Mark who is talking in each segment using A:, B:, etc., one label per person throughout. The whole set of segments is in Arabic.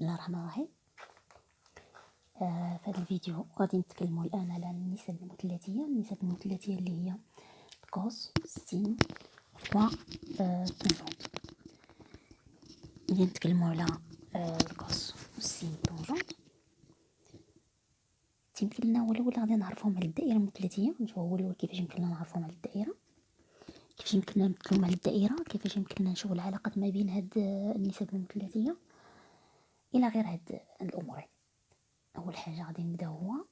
A: بسم الله الرحمن الرحيم. في هذا الفيديو غادي نتكلموا الان على النسب المثلثيه اللي هي كوس سين و طونجونت. غادي نتكلموا على الكوس والسين طونجونت. يمكن لنا اول غادي نعرفوهم على الدائره المثلثيه. نشوفوا اول كيفاش يمكن لنا نعرفوهم على الدائره، كيفاش يمكن لنا نمثلوهم على الدائره، كيفاش يمكن لنا نشوفوا العلاقه ما بين هاد النسب المثلثيه الى غير هاد الامور. اول حاجه غادي نبداو هو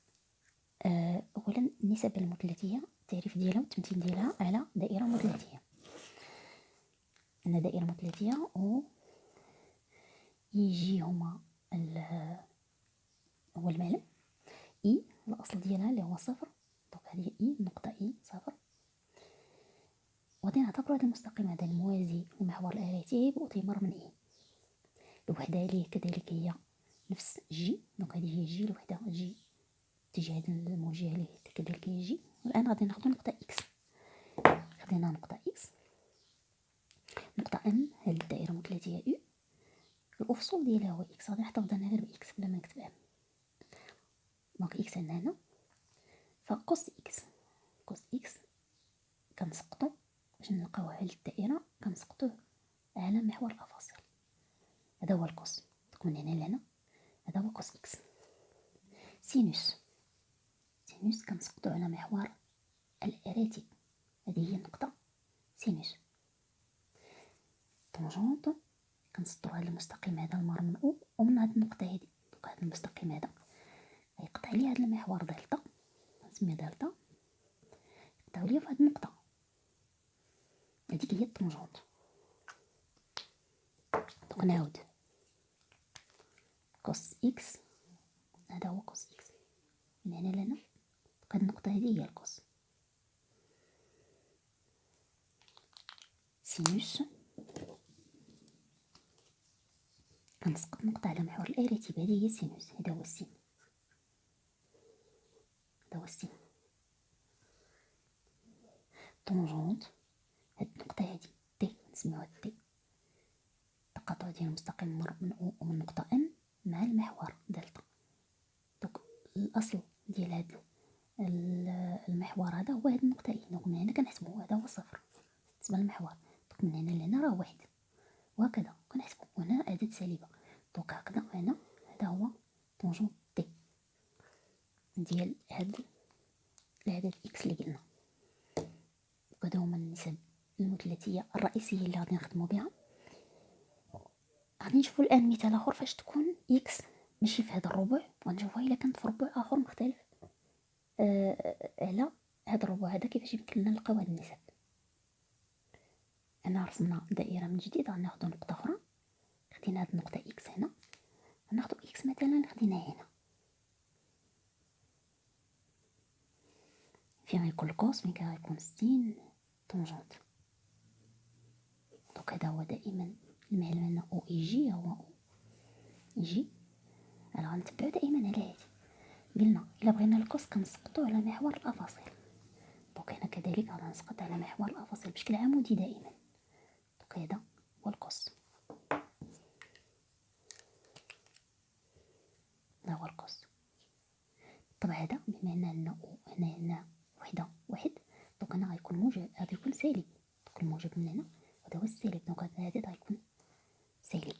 A: اولا النسب المثلثيه، التعريف ديالها والتمثيل ديالها على دائره مثلثيه. ان دائره مثلثيه و يجي هما هو المعلم اي الاصل ديالها اللي هو صفر. دونك هذه اي نقطه اي صفر. وغادي نعتبروا هذا المستقيم هذا الموازي للمحور الآلاتي بأتيمر من اي. الوحده ليه كذلك هي نفس جي. دونك هذه هي جي الوحده، جي اتجاه الموجه ليه كذلك هي جي. الان غادي ناخذ نقطه اكس. خدينا نقطه اكس، نقطه ام هذه الدائره المثلثيه او. الافصول ديالها هو اكس، غادي نحتفظ انا غير باكس بلا ما نكتب ام. دونك اكس عندنا هنا، فقوس اكس كنسقطو باش نلقاو على الدائره، كنسقطوه على محور الافاصيل. هذا هو القوس. دونك من هنا لهنا هذا هو قوس اكس. سينوس كنسقطو على محور الاراتي، هذه هي النقطه سينوس. طونجونط كنسطرو على المستقيم هذا المار من او، ومن هاد النقطه هذه. دونك هذا المستقيم هذا غيقطع لي هذا المحور دلتا، نسميه دلتا، يقطعو لي في هاد النقطه، هذيك هي الطونجونط. دونك نعاود كوس اكس، هذا هو كوس اكس من هنا لهنا. هاد النقطه هذه هي الكوس. سينوس كنسقط نقطه على محور الاراتي، هذه هي سينوس. هذا هو السين، هذا هو السين. طونجونط هاد النقطه هذه تي، نسميوها تي، التقاطع ديال المستقيم مر من او ومن نقطه ام مع المحور دلتا. دونك الاصل ديال هاد المحور هذا هو هاد النقطه اي. دونك من هنا كنحسبو هذا هو صفر بالنسبه للمحور. دونك من هنا لهنا راه واحد، وهكذا كنحسبو. هنا اعداد سالبه، دونك هكذا هنا هذا هو طونجونط تي ديال هاد الاعداد اكس اللي قلنا. هادو هما النسب المثلثيه الرئيسيه اللي غادي نخدمو بها. غادي نشوفو الان مثال اخر فاش تكون اكس ماشي في هذا الربع، ونشوفها الا كانت في ربع اخر مختلف على هذا الربع هذا، كيفاش يمكن لنا نلقاو هاد النسب. انا رسمنا دائره من جديد، غناخدو نقطه اخرى. خدينا هاد النقطه اكس هنا، غناخدو اكس مثلا خديناها هنا. فين غيكون الكوس؟ فين غيكون السين طونجونط. دونك هذا هو دائما المعلم هنا او اي جي، هو او اي جي. انا غنتبعو دائما على هادي. قلنا الا بغينا الكوس كنسقطو على محور الافاصيل. دونك هنا كذلك غادي نسقط على محور الافاصيل بشكل عمودي دائما. دونك هذا هو الكوس، هذا هو الكوس. طبعا هذا بما ان عندنا او هنا وحده واحد، دونك هنا غيكون موجب، غادي يكون سالب. دونك الموجب من هنا هذا هو السالب، دونك هذا العدد غيكون سالب.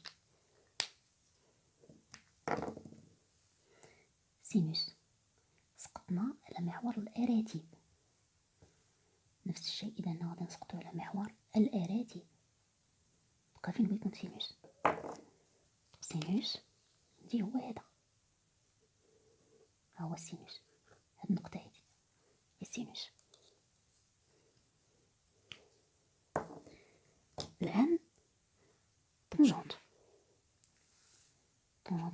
A: سينوس سقطنا على محور الاراتي، نفس الشيء. اذا هنا غادي نسقطو على محور الاراتي. دونك فين بغيكون سينوس؟ سينوس عندي هو هذا، ها هو السينوس. هاد النقطه هادي هي السينوس. الان طونجونط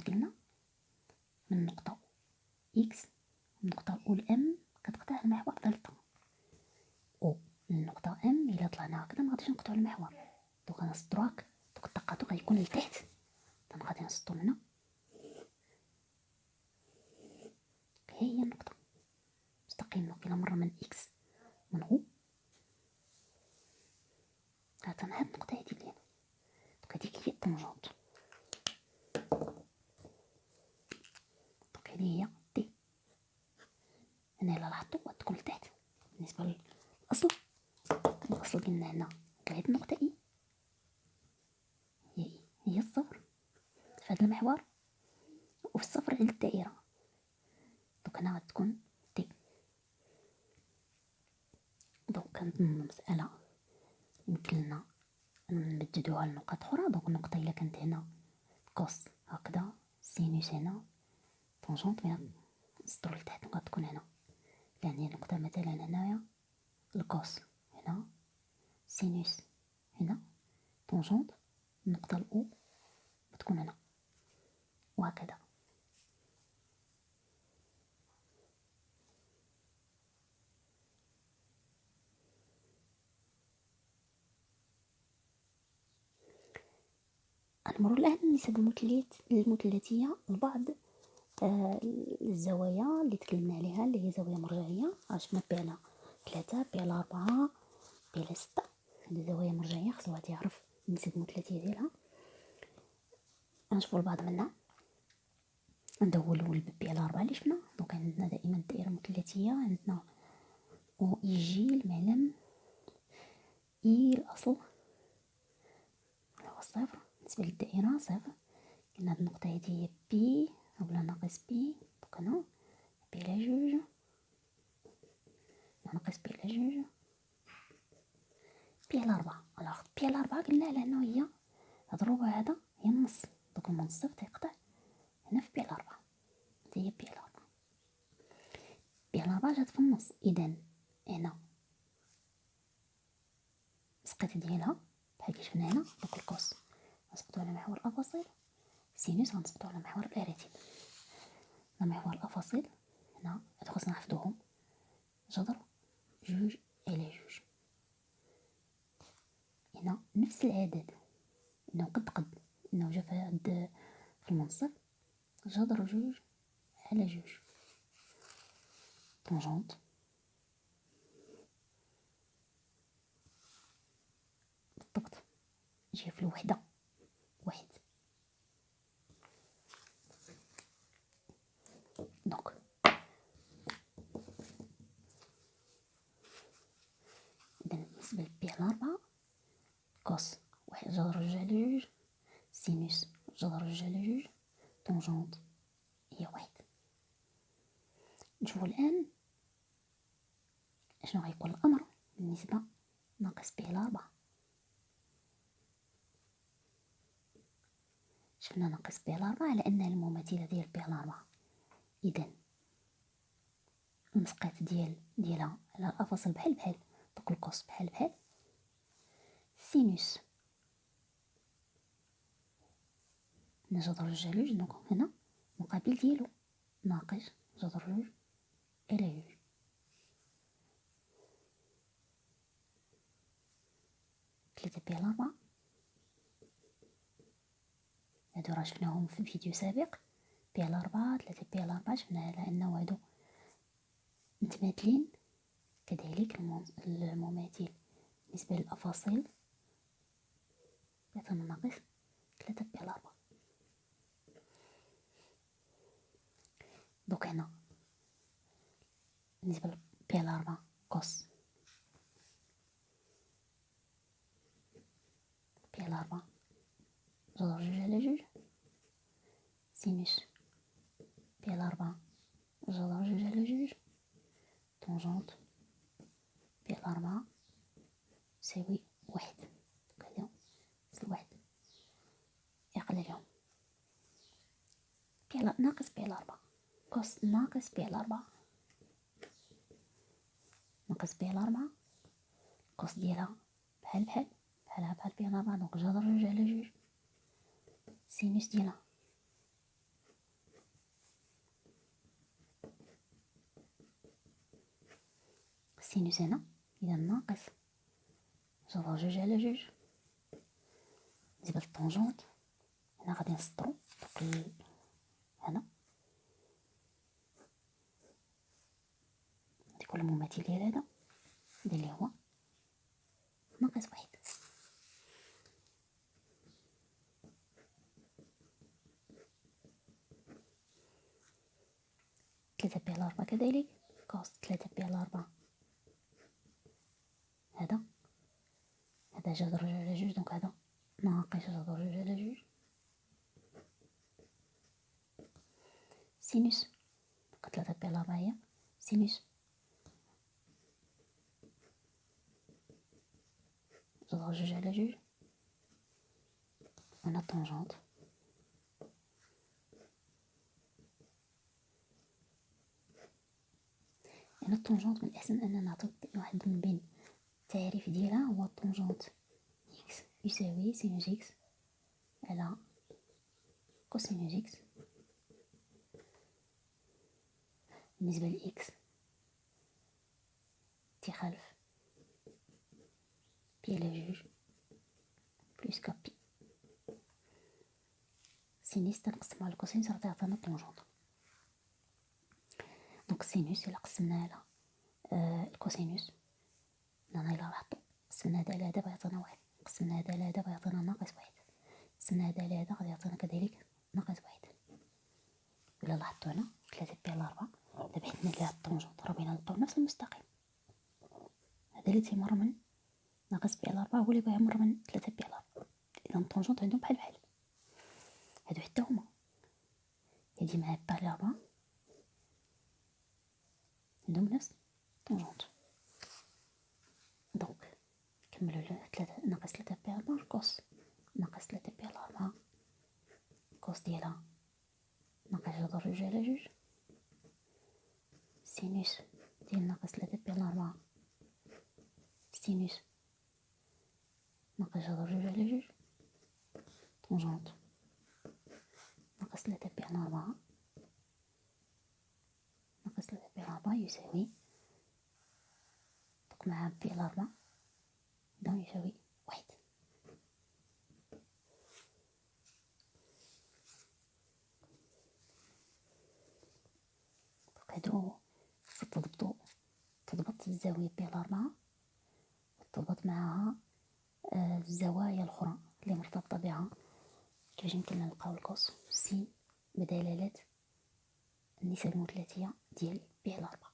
A: قلنا من النقطه اكس، النقطه الاولى ام كتقطع على المحور دلتا، او من النقطه ام الى طلعنا هكذا ما غاديش نقطعو المحور. دونك غنسطرو هكا، دونك التقاطع غيكون لتحت. دونك غادي نسطرو هنا، هي النقطه مستقيم. دونك الى مره من اكس من او هاد النقطه هادي اللي هنا، دونك هاديك هي الطونجونط. هذه هي تي. هنا إلا لاحظتو غتكون لتحت. بالنسبة للأصل، الأصل قلنا هنا واحد نقطة إي، هي الصفر في هذا المحور، وفي الصفر عند الدائرة. دوك هنا غتكون تي. دوك كنظن المسألة يمكنلنا نمددوها لنقاط أخرى. دوك النقطة إلا كانت هنا كوس هكذا، سينوس هنا، طونجونت مي نسطرو لتحت غتكون هنا. يعني نقطة مثلا هنايا الكوس هنا، سينوس هنا، طونجونت النقطة الأو بتكون هنا، وهكذا. نمروا الآن لنسب المثلثية لبعض الزوايا اللي تكلمنا عليها، اللي هي زاوية مرجعية. عرفنا بي على 3، بي على 4، بي على 6. هذه زوايا مرجعية، خص الواحد يعرف النسب المثلثية ديالها. غنشوفوا البعض منها. ندولوا بي على 4 اللي شفنا. دونك عندنا دائما الدائرة المثلثية، عندنا او اي جي المعلم، اي الاصل هو الصفر. بالنسبة للدائرة صفر. قلنا هاد النقطة هادي هي بي اولا ناقص بي. دونك هنا بي على جوج ناقص بي على جوج بي على 4. الوغ بي على 4 قلنا على انه هي هاد الربع هذا هي النص. دوك المنصف تيقطع هنا في بي على 4. هادي هي بي على 4. بي على 4 جات في النص. اذا هنا مسقط ديالها بحال كي شفنا هنا. دوك الكوس غنسقطو على محور الافاصيل، سينوس غنسقطو على محور الاراتب. محور الافاصيل هنا هادو خصنا نحفظوهم، جذر جوج على جوج. هنا نفس العدد، انه قد انه جا في المنصف، جذر جوج على جوج. طونجونت بالضبط جا في الوحدة واحد. دونك اذا بالنسبة لبي على 4 كوس واحد جذر جوج على جوج، سينوس جذر جوج على جوج، طونجونت هي واحد. نشوفو الآن شنو غيكون الأمر بالنسبة ناقص بي على 4. شفنا ناقص بي على 4 على أنها المماثلة ديال بي على 4. إذن المسقط ديالها على الأفاصل بحال بحال. دوك الكوس بحال بحال، سينوس جذر جوج على جوج. دونك هنا مقابل ديالو ناقص جذر جوج على جوج. تلاتة بي على 4 هادو راه شفناهم في فيديو سابق. بي على 4 3 بي على 4 شفنا على أنه هادو متماثلين. كذلك المماثل بالنسبة للأفاصيل يعطينا ناقص 3 بي على 4. دوك هنا بالنسبة لبي على 4 كوس بي على 4 جذر جوج على جوج، سينوس بي على 4 جذر جوج على جوج، طونجونت بي على 4 يساوي واحد. هادو واحد يقل عليهم. بي على ناقص بي على 4 كوس ناقص بي على 4 ناقص بي على 4 كوس ديالها بحال بحال بي على 4. دونك جذر جوج على جوج، سينوس ديالها سينوس هنا إذا ناقص جذر جوج على جوج. بالنسبة للطونجونت هنا غادي نسطرو هنا غادي يكون المماثل ديال هذا اللي هو ناقص واحد. 3 بي على 4 كذلك كوس 3 بي على 4 هذا جذر جوج على جوج، دونك هذا ناقص جذر جوج على جوج سينوس، دونك 3 بي على 4 هي سينوس جذر جوج على جوج. هنا طونجونت هنا الطونجونت من الأحسن أن نعطيو واحد من بين التعريف ديالها، هو الطونجونت إكس يساوي سينوس إكس على كوسينوس إكس. بالنسبة لإكس تخلف بي على جوج بلوس كابي سينيس تنقسم على الكوسينوس راه تعطينا الطونجونت. دونك السينوس إلا قسمنا على الكوسينوس هنا إلا لاحظتو قسمنا هذا على هذا بيعطينا واحد، قسمنا هذا على هذا بيعطينا ناقص واحد، قسمنا هذا على هذا غادي يعطينا كذلك ناقص واحد. إلا لاحظتو هنا 3 بي على 4 دابا حنا لهاد الطونجونت راه بغينا نلقاو نفس المستقيم، هذا اللي تيمر من ناقص بي على 4 هو اللي بيمر من 3 بي على 4. إذا الطونجونت عندهم بحال هادو حتى هما، هادي مع با على 4 عندهم نفس طونجونت. دونك نكملو 3 ناقص 3 بي على 4 كوس ناقص 3 بي على 4 كوس ديالها ناقص جذر جوج على جوج سينوس ديال ناقص 3 بي على 4 سينوس ناقص جذر جوج على جوج طونجونت ناقص 3 بي على 4 ناقص 3 بي على 4 يساوي دونك مع بي على 4 إذا يساوي واحد. دونك هادو خصك تضبط الزاوية بي على 4 وتضبط معاها الزوايا الأخرى اللي مرتبطة بها كيفاش يمكن نلقاو الكوس والسين بدلالة النسب المثلثية ديال بي على 4.